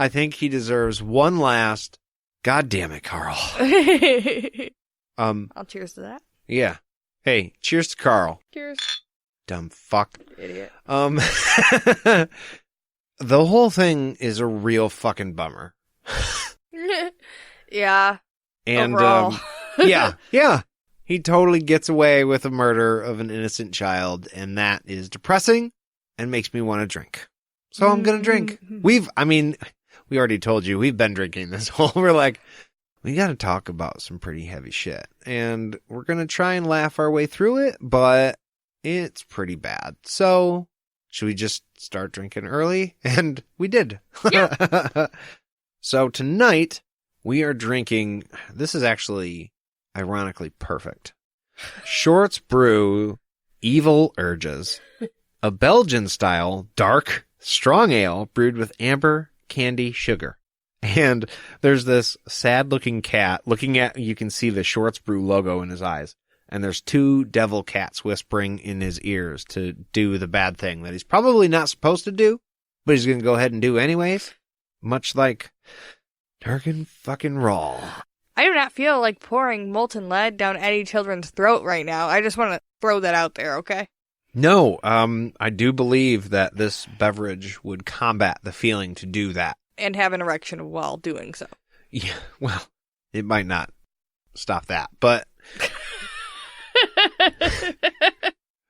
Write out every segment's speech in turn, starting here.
I think he deserves one last. God damn it, Carl. I'll cheers to that. Yeah. Hey, cheers to Carl. Cheers. Dumb fuck. Idiot. The whole thing is a real fucking bummer. Yeah. And overall. yeah. He totally gets away with the murder of an innocent child, and that is depressing and makes me want to drink. So I'm going to drink. We already told you, we've been drinking this whole, we're like, we got to talk about some pretty heavy shit. And we're going to try and laugh our way through it, but it's pretty bad. So should we just start drinking early? And we did. Yeah. So tonight we are drinking, this is actually ironically perfect. Shorts Brew Evil Urges, a Belgian style dark strong ale brewed with amber candy sugar. And there's this sad looking cat looking at, you can see the Shorts Brew logo in his eyes. And there's two devil cats whispering in his ears to do the bad thing that he's probably not supposed to do, but he's going to go ahead and do anyways. Much like Darken fucking Rahl. I do not feel like pouring molten lead down any children's throat right now. I just want to throw that out there, okay? No, I do believe that this beverage would combat the feeling to do that. And have an erection while doing so. Yeah, well, it might not stop that, but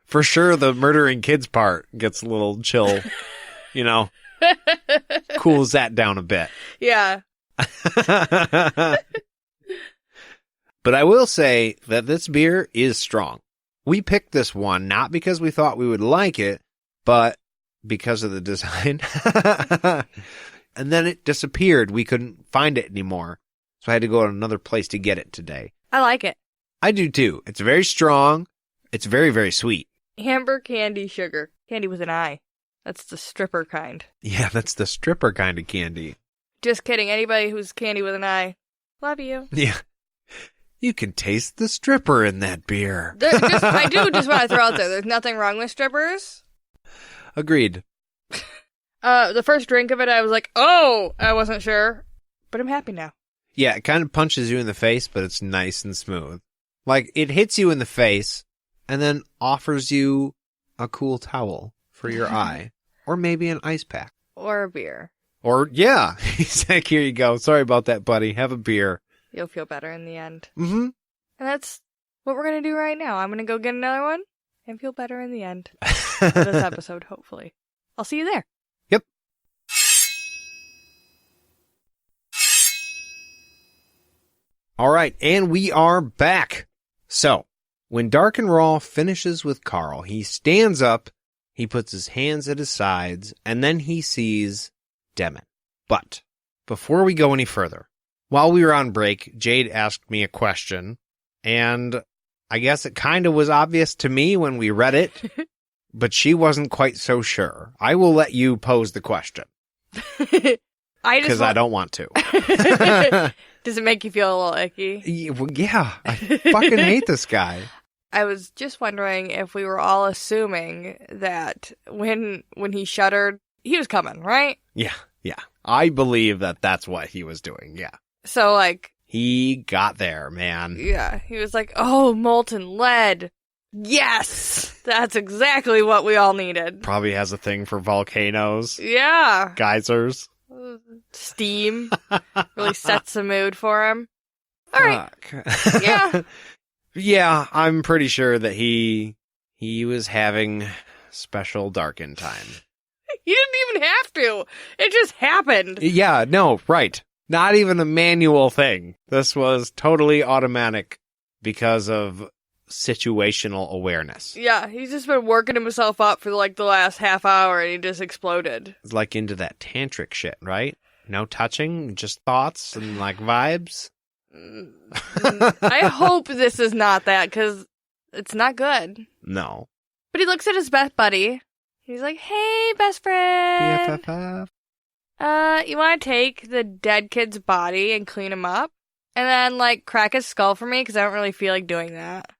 for sure the murdering kids part gets a little chill, cools that down a bit. Yeah. But I will say that this beer is strong. We picked this one not because we thought we would like it, but because of the design. And then it disappeared. We couldn't find it anymore. So I had to go to another place to get it today. I like it. I do too. It's very strong. It's very, very sweet. Amber candy sugar. Candy with an I. That's the stripper kind. Yeah, that's the stripper kind of candy. Just kidding. Anybody who's candy with an I, love you. Yeah. You can taste the stripper in that beer. I do just want to throw out there, there's nothing wrong with strippers. Agreed. The first drink of it, I was like, oh, I wasn't sure. But I'm happy now. Yeah, it kind of punches you in the face, but it's nice and smooth. Like, it hits you in the face and then offers you a cool towel for your eye. Or maybe an ice pack. Or a beer. Or, yeah. He's like, here you go. Sorry about that, buddy. Have a beer. You'll feel better in the end. Mm-hmm. And that's what we're going to do right now. I'm going to go get another one and feel better in the end of this episode, hopefully. I'll see you there. Yep. All right, and we are back. So, when Darken Rahl finishes with Carl, he stands up, he puts his hands at his sides, and then he sees Demon. But, before we go any further, while we were on break, Jade asked me a question, and I guess it kind of was obvious to me when we read it, but she wasn't quite so sure. I will let you pose the question. Because I don't want to. Does it make you feel a little icky? Yeah, I fucking hate this guy. I was just wondering if we were all assuming that when he shuddered, he was coming, right? Yeah. I believe that that's what he was doing, yeah. So, like... He got there, man. Yeah, he was like, oh, molten lead. Yes! That's exactly what we all needed. Probably has a thing for volcanoes. Yeah. Geysers. Steam. Really sets the mood for him. All right. Yeah. Yeah, I'm pretty sure that he was having special Darken time. You didn't even have to. It just happened. Yeah, no, right. Not even a manual thing. This was totally automatic because of situational awareness. Yeah, he's just been working himself up for like the last half hour and he just exploded. It's like into that tantric shit, right? No touching, just thoughts and like vibes. I hope this is not that because it's not good. No. But he looks at his best buddy. He's like, hey, best friend. BFFF. You want to take the dead kid's body and clean him up? And then, like, crack his skull for me? Because I don't really feel like doing that.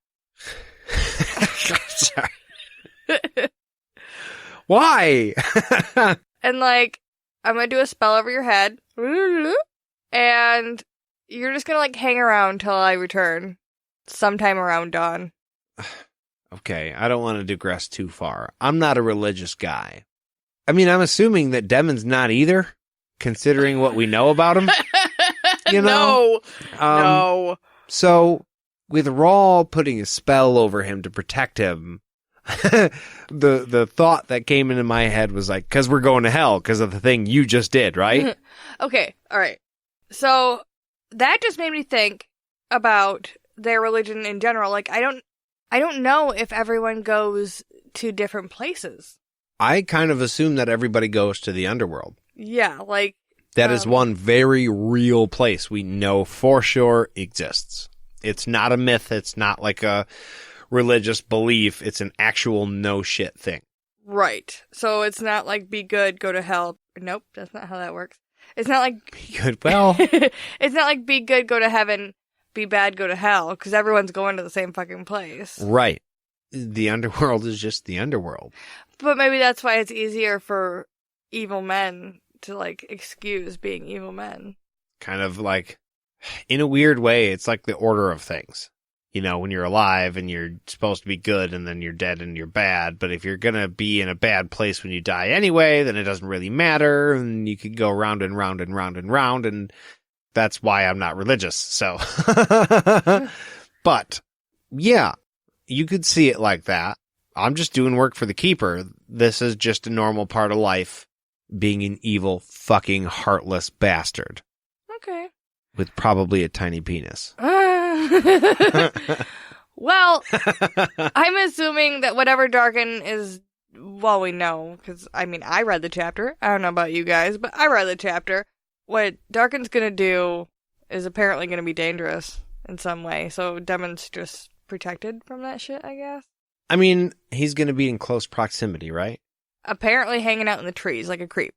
Sorry. Why? And, like, I'm going to do a spell over your head. And you're just going to, like, hang around till I return. Sometime around dawn. Okay, I don't want to digress too far. I'm not a religious guy. I mean, I'm assuming that Demon's not either, considering what we know about him. You know? No. So, with Rahl putting a spell over him to protect him, the thought that came into my head was like, because we're going to hell because of the thing you just did, right? Okay, all right. So, that just made me think about their religion in general. Like, I don't know if everyone goes to different places. I kind of assume that everybody goes to the underworld. Yeah, like... That is one very real place we know for sure exists. It's not a myth. It's not like a religious belief. It's an actual no shit thing. Right. So it's not like be good, go to hell. Nope, that's not how that works. It's not like... Be good, well... It's not like be good, go to heaven, be bad, go to hell, because everyone's going to the same fucking place. Right. The underworld is just the underworld. But maybe that's why it's easier for evil men to, like, excuse being evil men. Kind of like, in a weird way, it's like the order of things. You know, when you're alive and you're supposed to be good and then you're dead and you're bad. But if you're going to be in a bad place when you die anyway, then it doesn't really matter. And you could go round and round and round and round. And that's why I'm not religious. So, but yeah, you could see it like that. I'm just doing work for the keeper. This is just a normal part of life. Being an evil, fucking heartless bastard. Okay. With probably a tiny penis. Well, I'm assuming that whatever Darken is, well, we know, because, I mean, I read the chapter. I don't know about you guys, but I read the chapter. What Darken's gonna do is apparently gonna be dangerous in some way, so Demon's just protected from that shit, I guess. I mean, he's gonna be in close proximity, right? Apparently hanging out in the trees like a creep.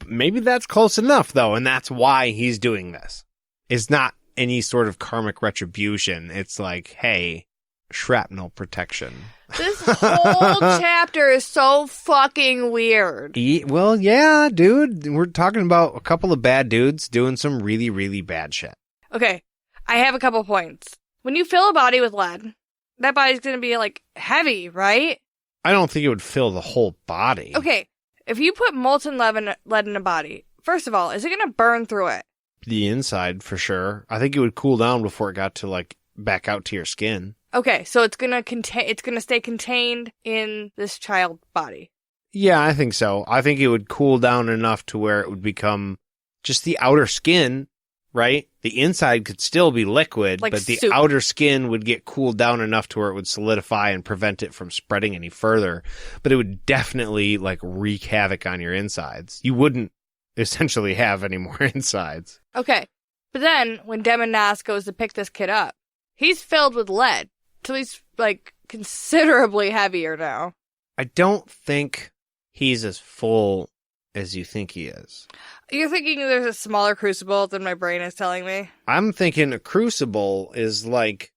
Maybe that's close enough, though, and that's why he's doing this. It's not any sort of karmic retribution. It's like, hey, shrapnel protection. This whole chapter is so fucking weird. Well, yeah, dude. We're talking about a couple of bad dudes doing some really, really bad shit. Okay, I have a couple points. When you fill a body with lead, that body's gonna be, like, heavy, right? I don't think it would fill the whole body. Okay, if you put molten lead in a body, first of all, is it going to burn through it? The inside, for sure. I think it would cool down before it got to, like, back out to your skin. Okay, so it's going to stay contained in this child body. Yeah, I think so. I think it would cool down enough to where it would become just the outer skin, right? The inside could still be liquid, like but the soup. outer skin would get cooled down enough to where it would solidify and prevent it from spreading any further. But it would definitely, like, wreak havoc on your insides. You wouldn't essentially have any more insides. Okay, but then when Demon Nas goes to pick this kid up, he's filled with lead, so he's, like, considerably heavier now. I don't think he's as full as you think he is. You're thinking there's a smaller crucible than my brain is telling me? I'm thinking a crucible is like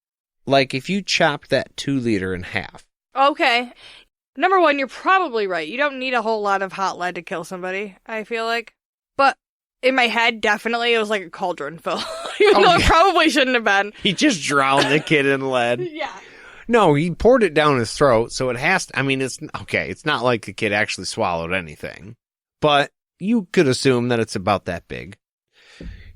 if you chopped that 2 liter in half. Okay. Number one, you're probably right. You don't need a whole lot of hot lead to kill somebody, I feel like. But in my head, definitely, it was like a cauldron full. Even though it probably shouldn't have been. He just drowned the kid in lead. Yeah. No, he poured it down his throat, so it has to, I mean, it's not like the kid actually swallowed anything. But you could assume that it's about that big.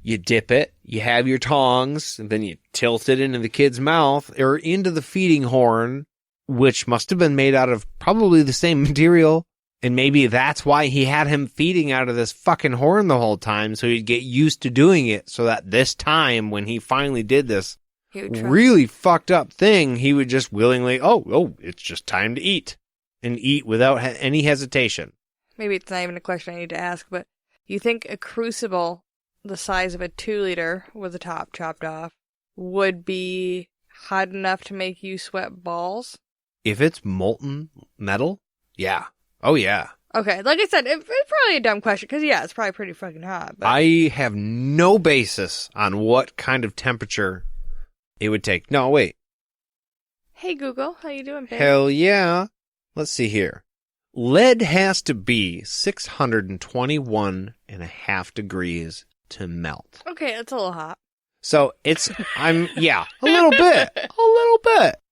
You dip it, you have your tongs, and then you tilt it into the kid's mouth, or into the feeding horn, which must have been made out of probably the same material. And maybe that's why he had him feeding out of this fucking horn the whole time, so he'd get used to doing it, so that this time, when he finally did this really fucked up thing, he would just willingly, oh, it's just time to eat. And eat without any hesitation. Maybe it's not even a question I need to ask, but you think a crucible the size of a 2 liter with the top chopped off would be hot enough to make you sweat balls? If it's molten metal? Yeah. Oh, yeah. Okay, like I said, it's probably a dumb question, because, yeah, it's probably pretty fucking hot. But... I have no basis on what kind of temperature it would take. No, wait. Hey, Google, how you doing, babe? Hell yeah. Let's see here. lead has to be 621.5 degrees to melt. Okay, that's a little hot. So a little bit.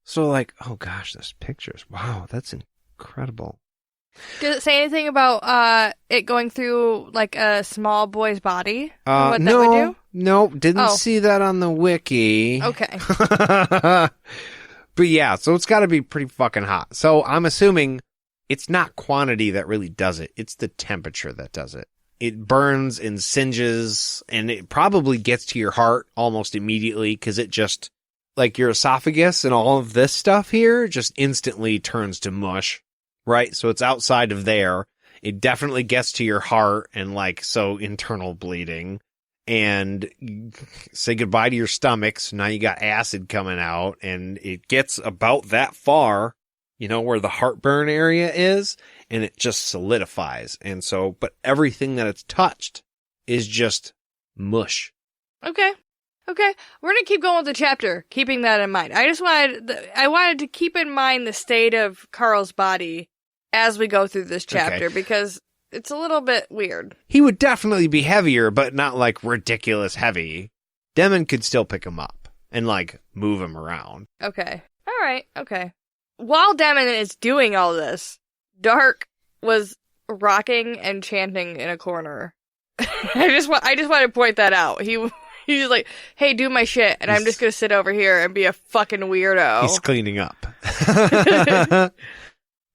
So like, oh gosh, those pictures. Wow, that's incredible. Does it say anything about it going through like a small boy's body? What No, that would do? no, didn't see that on the wiki. Okay. But yeah, so it's got to be pretty fucking hot. So I'm assuming it's not quantity that really does it. It's the temperature that does it. It burns and singes, and it probably gets to your heart almost immediately because it just, like your esophagus and all of this stuff here just instantly turns to mush, right? So it's outside of there. It definitely gets to your heart and like, so internal bleeding. And say goodbye to your stomach. So now you got acid coming out, and it gets about that far, you know, where the heartburn area is, and it just solidifies. And so, but everything that it's touched is just mush. Okay. We're going to keep going with the chapter, keeping that in mind. I wanted to keep in mind the state of Carl's body as we go through this chapter, because it's a little bit weird. He would definitely be heavier, but not like ridiculous heavy. Demon could still pick him up and like move him around. Okay. All right. Okay. While Demon is doing all this, Dark was rocking and chanting in a corner. I just want to point that out. He was like, "Hey, do my shit," and I'm just gonna sit over here and be a fucking weirdo. He's cleaning up.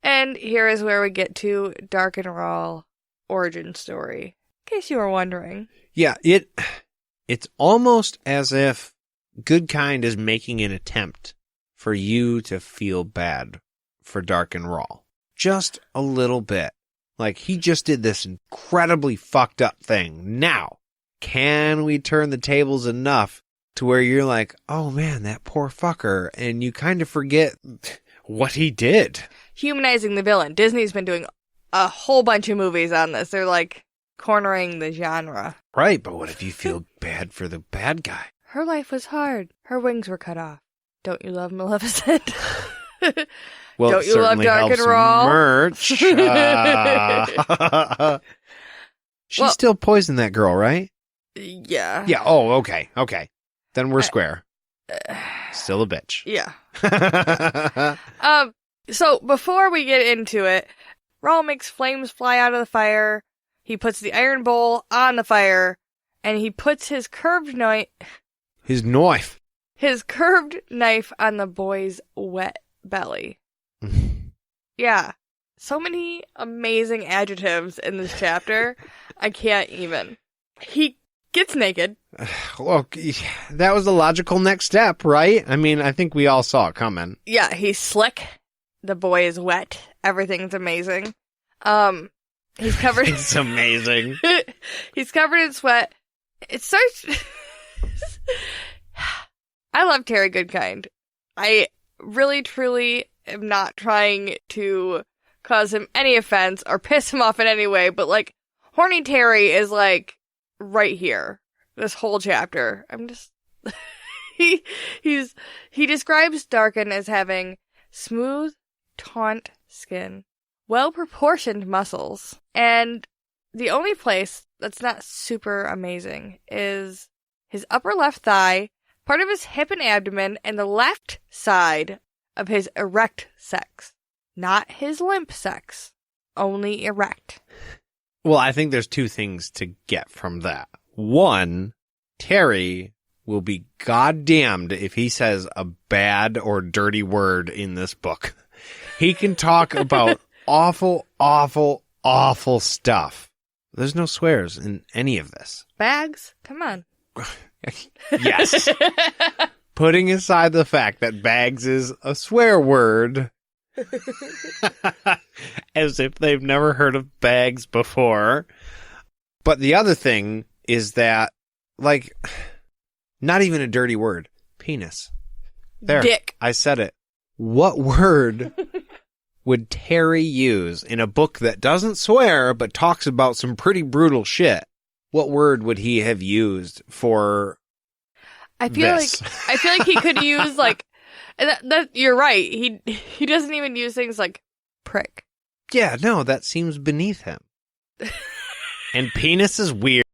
And here is where we get to Darken Rahl origin story. In case you were wondering. Yeah, it's almost as if Goodkind is making an attempt for you to feel bad for Darken Rahl. Just a little bit. Like, he just did this incredibly fucked up thing. Now, can we turn the tables enough to where you're like, oh man, that poor fucker, and you kind of forget what he did? Humanizing the villain. Disney's been doing a whole bunch of movies on this. They're like cornering the genre. Right, but what if you feel bad for the bad guy? Her life was hard. Her wings were cut off. Don't you love Maleficent? Well, don't you love Darken Rahl? Merch. She still poisoned that girl, right? Yeah. Yeah. Oh, okay. Then we're square. Still a bitch. Yeah. So before we get into it, Rahl makes flames fly out of the fire. He puts the iron bowl on the fire, and he puts his curved knife. His knife. His curved knife on the boy's wet belly. Yeah. So many amazing adjectives in this chapter. I can't even. He gets naked. Well, that was the logical next step, right? I mean, I think we all saw it coming. Yeah, he's slick. The boy is wet. Everything's amazing. He's covered. It's amazing. He's covered in sweat. It starts. I love Terry Goodkind. I really, truly am not trying to cause him any offense or piss him off in any way, but like, Horny Terry is like right here. This whole chapter. I'm just. he describes Darken as having smooth, taut skin, well-proportioned muscles, and the only place that's not super amazing is his upper left thigh, part of his hip and abdomen, and the left side of his erect sex. Not his limp sex. Only erect. Well, I think there's two things to get from that. One, Terry will be goddamned if he says a bad or dirty word in this book. He can talk about awful, awful, awful stuff. There's no swears in any of this. Bags? Come on. Yes. Putting aside the fact that bags is a swear word, as if they've never heard of bags before. But the other thing is that, like, not even a dirty word. Penis. There. Dick. I said it. What word would Terry use in a book that doesn't swear but talks about some pretty brutal shit? What word would he have used for I feel this? like he could use like that you're right. He doesn't even use things like prick Yeah, no, that seems beneath him. And penis is weird.